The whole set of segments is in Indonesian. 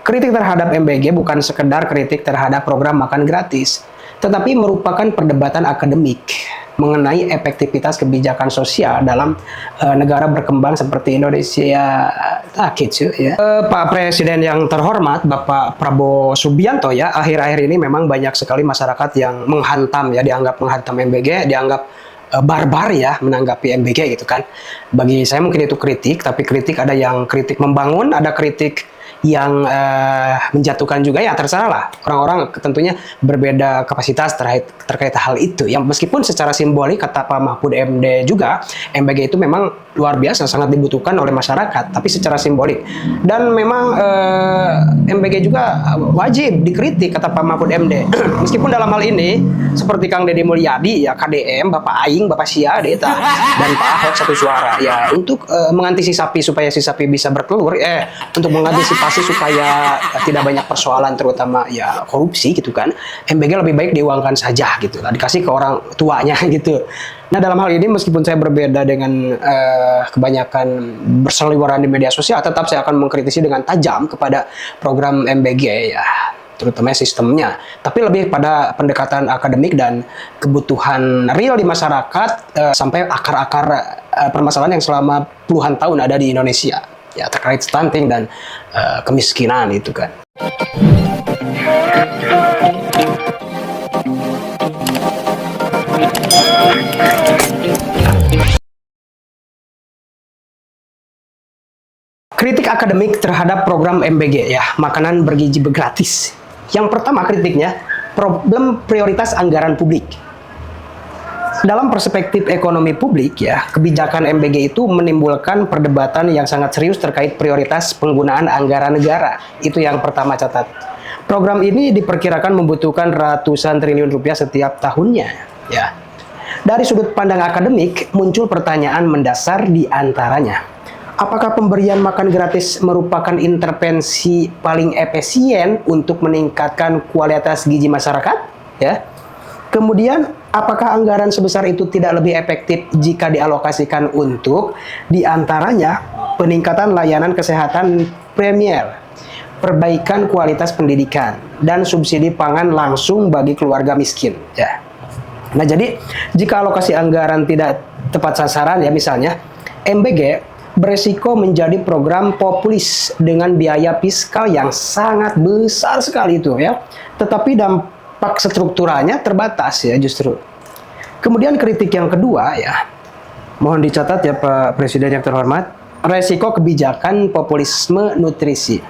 Kritik terhadap MBG bukan sekedar kritik terhadap program makan gratis, tetapi merupakan perdebatan akademik mengenai efektivitas kebijakan sosial dalam negara berkembang seperti Indonesia. Gitu ya. Pak Presiden yang terhormat, Bapak Prabowo Subianto ya, akhir-akhir ini memang banyak sekali masyarakat yang menghantam ya, dianggap menghantam MBG, dianggap barbar ya menanggapi MBG gitu kan. Bagi saya mungkin itu kritik, tapi kritik ada yang kritik membangun, ada kritik yang menjatuhkan juga, ya terserah lah. Orang-orang tentunya berbeda kapasitas terkait hal itu. Yang meskipun secara simbolik kata Pak Mahfud MD juga, MBG itu memang luar biasa, sangat dibutuhkan oleh masyarakat, tapi secara simbolik. Dan memang MBG juga wajib dikritik kata Pak Mahfud MD. Meskipun dalam hal ini seperti Kang Deddy Mulyadi ya, KDM, Bapak Aing, Bapak Sia, Deta, dan Pak Ahok satu suara ya untuk mengantisipasi supaya si sapi bisa bertelur, untuk mengantisipasi supaya tidak banyak persoalan terutama ya korupsi gitu kan, MBG lebih baik diuangkan saja gitu lah, dikasih ke orang tuanya gitu. Nah dalam hal ini meskipun saya berbeda dengan kebanyakan berseliweran di media sosial, tetap saya akan mengkritisi dengan tajam kepada program MBG ya, terutama sistemnya, tapi lebih pada pendekatan akademik dan kebutuhan real di masyarakat, sampai akar-akar permasalahan yang selama puluhan tahun ada di Indonesia ya, terkait stunting dan kemiskinan itu kan. Kritik akademik terhadap program MBG ya, makanan bergizi gratis. Yang pertama kritiknya, problem prioritas anggaran publik. Dalam perspektif ekonomi publik ya, kebijakan MBG itu menimbulkan perdebatan yang sangat serius terkait prioritas penggunaan anggaran negara. Itu yang pertama catat. Program ini diperkirakan membutuhkan ratusan triliun rupiah setiap tahunnya ya. Dari sudut pandang akademik muncul pertanyaan mendasar di antaranya. Apakah pemberian makan gratis merupakan intervensi paling efisien untuk meningkatkan kualitas gizi masyarakat? Ya. Kemudian, apakah anggaran sebesar itu tidak lebih efektif jika dialokasikan untuk diantaranya peningkatan layanan kesehatan premier, perbaikan kualitas pendidikan, dan subsidi pangan langsung bagi keluarga miskin? Ya. Nah, jadi jika alokasi anggaran tidak tepat sasaran ya, misalnya MBG beresiko menjadi program populis dengan biaya fiskal yang sangat besar sekali itu ya, tetapi dampak strukturalnya terbatas ya justru. Kemudian kritik yang kedua ya, mohon dicatat ya Pak Presiden yang terhormat, resiko kebijakan populisme nutrisi.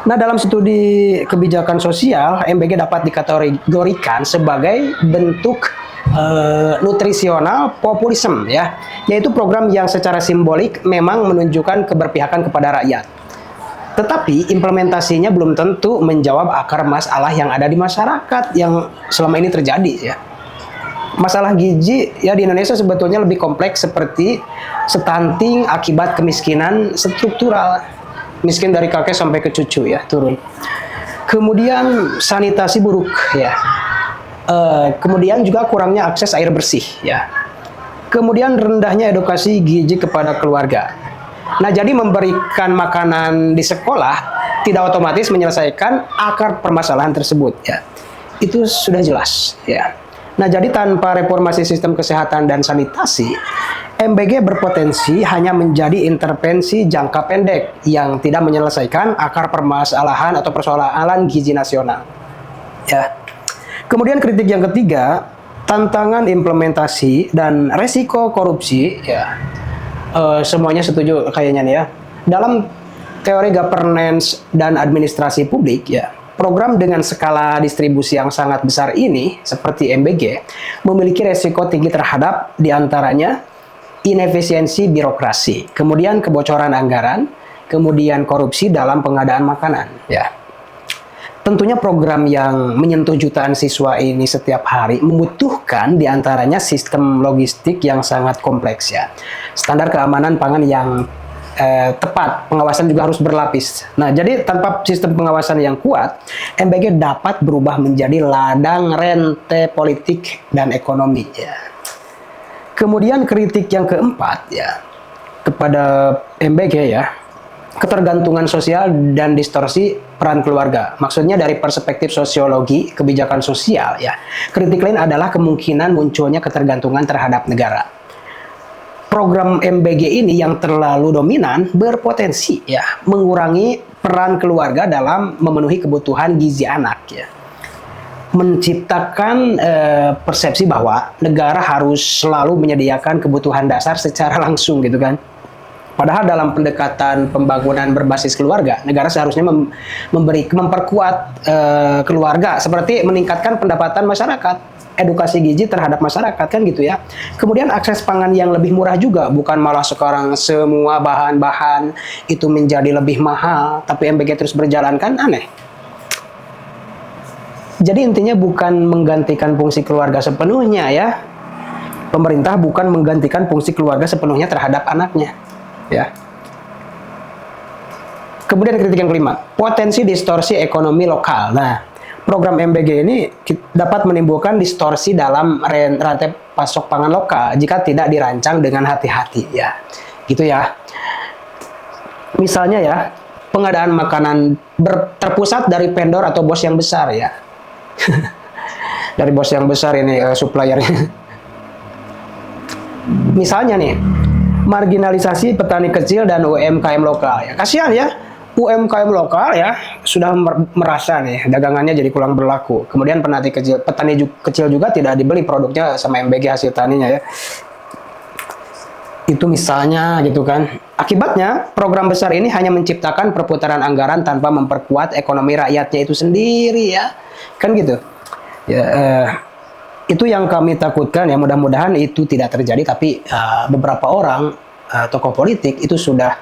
Nah, dalam studi kebijakan sosial, MBG dapat dikategorikan sebagai bentuk nutrisional populisme ya, yaitu program yang secara simbolik memang menunjukkan keberpihakan kepada rakyat. Tetapi implementasinya belum tentu menjawab akar masalah yang ada di masyarakat yang selama ini terjadi ya. Masalah gizi ya di Indonesia sebetulnya lebih kompleks seperti stunting akibat kemiskinan struktural. Miskin dari kakek sampai ke cucu ya, turun. Kemudian sanitasi buruk ya. Kemudian juga kurangnya akses air bersih ya. Kemudian rendahnya edukasi gizi kepada keluarga. Nah, jadi memberikan makanan di sekolah tidak otomatis menyelesaikan akar permasalahan tersebut ya. Itu sudah jelas ya. Nah, jadi tanpa reformasi sistem kesehatan dan sanitasi, MBG berpotensi hanya menjadi intervensi jangka pendek yang tidak menyelesaikan akar permasalahan atau persoalan gizi nasional. Ya. Kemudian kritik yang ketiga, tantangan implementasi dan resiko korupsi. Ya, semuanya setuju kayaknya nih ya. Dalam teori governance dan administrasi publik ya, program dengan skala distribusi yang sangat besar ini seperti MBG memiliki resiko tinggi terhadap diantaranya inefisiensi birokrasi, kemudian kebocoran anggaran, kemudian korupsi dalam pengadaan makanan. Ya. Tentunya program yang menyentuh jutaan siswa ini setiap hari membutuhkan diantaranya sistem logistik yang sangat kompleks ya. Standar keamanan pangan yang tepat, pengawasan juga harus berlapis. Nah, jadi tanpa sistem pengawasan yang kuat, MBG dapat berubah menjadi ladang rente politik dan ekonomi ya. Kemudian kritik yang keempat ya kepada MBG ya, ketergantungan sosial dan distorsi peran keluarga. Maksudnya dari perspektif sosiologi kebijakan sosial ya. Kritik lain adalah kemungkinan munculnya ketergantungan terhadap negara. Program MBG ini yang terlalu dominan berpotensi ya mengurangi peran keluarga dalam memenuhi kebutuhan gizi anak ya. Menciptakan persepsi bahwa negara harus selalu menyediakan kebutuhan dasar secara langsung gitu kan. Padahal dalam pendekatan pembangunan berbasis keluarga, negara seharusnya memperkuat keluarga seperti meningkatkan pendapatan masyarakat, edukasi gizi terhadap masyarakat kan gitu ya. Kemudian akses pangan yang lebih murah juga, bukan malah sekarang semua bahan-bahan itu menjadi lebih mahal, tapi MBG terus berjalan kan aneh. Jadi intinya bukan menggantikan fungsi keluarga sepenuhnya ya. Pemerintah bukan menggantikan fungsi keluarga sepenuhnya terhadap anaknya. Ya. Kemudian kritik yang kelima, potensi distorsi ekonomi lokal. Nah, program MBG ini dapat menimbulkan distorsi dalam rantai pasok pangan lokal jika tidak dirancang dengan hati-hati ya. Gitu ya. Misalnya ya, pengadaan makanan terpusat dari vendor atau bos yang besar ya. Dari bos yang besar ini suppliernya. Misalnya nih, marginalisasi petani kecil dan UMKM lokal ya. Kasihan ya, UMKM lokal ya sudah merasa nih dagangannya jadi kurang berlaku. Kemudian petani kecil juga tidak dibeli produknya sama MBG hasil taninya ya. Itu misalnya gitu kan. Akibatnya program besar ini hanya menciptakan perputaran anggaran tanpa memperkuat ekonomi rakyatnya itu sendiri ya. Kan gitu. Ya, itu yang kami takutkan ya, mudah-mudahan itu tidak terjadi, tapi beberapa orang tokoh politik itu sudah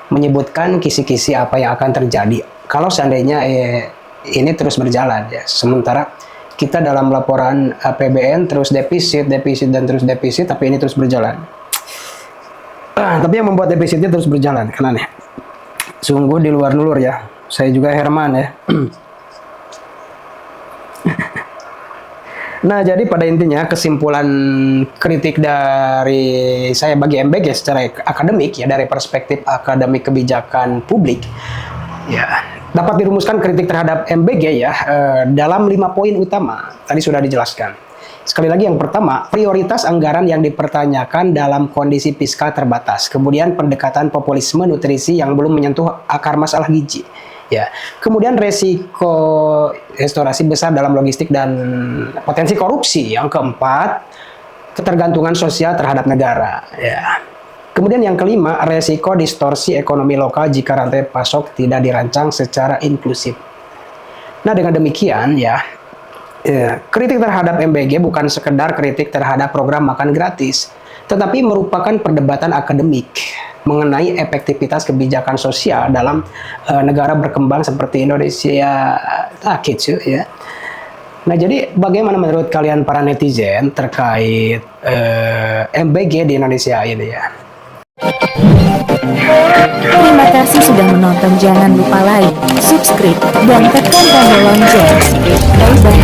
menyebutkan kisi-kisi apa yang akan terjadi kalau seandainya ini terus berjalan ya. Sementara kita dalam laporan APBN terus defisit dan terus defisit, tapi ini terus berjalan. Tapi yang membuat defisitnya terus berjalan karena nih sungguh di luar nulur ya. Saya juga Herman ya. Nah, jadi pada intinya kesimpulan kritik dari saya bagi MBG secara akademik ya, dari perspektif akademik kebijakan publik ya, dapat dirumuskan kritik terhadap MBG ya dalam 5 poin utama. Tadi sudah dijelaskan. Sekali lagi, yang pertama, prioritas anggaran yang dipertanyakan dalam kondisi fiskal terbatas. Kemudian pendekatan populisme nutrisi yang belum menyentuh akar masalah gizi. Ya. Kemudian resiko restorasi besar dalam logistik dan potensi korupsi. Yang keempat, ketergantungan sosial terhadap negara. Ya. Kemudian yang kelima, resiko distorsi ekonomi lokal jika rantai pasok tidak dirancang secara inklusif. Nah, dengan demikian ya, kritik terhadap MBG bukan sekedar kritik terhadap program makan gratis, tetapi merupakan perdebatan akademik mengenai efektivitas kebijakan sosial dalam negara berkembang seperti Indonesia ya. Nah, jadi bagaimana menurut kalian para netizen terkait MBG di Indonesia ini ya? Terima kasih sudah menonton. Jangan lupa like, subscribe, dan tekan tombol lonceng. Bye bye.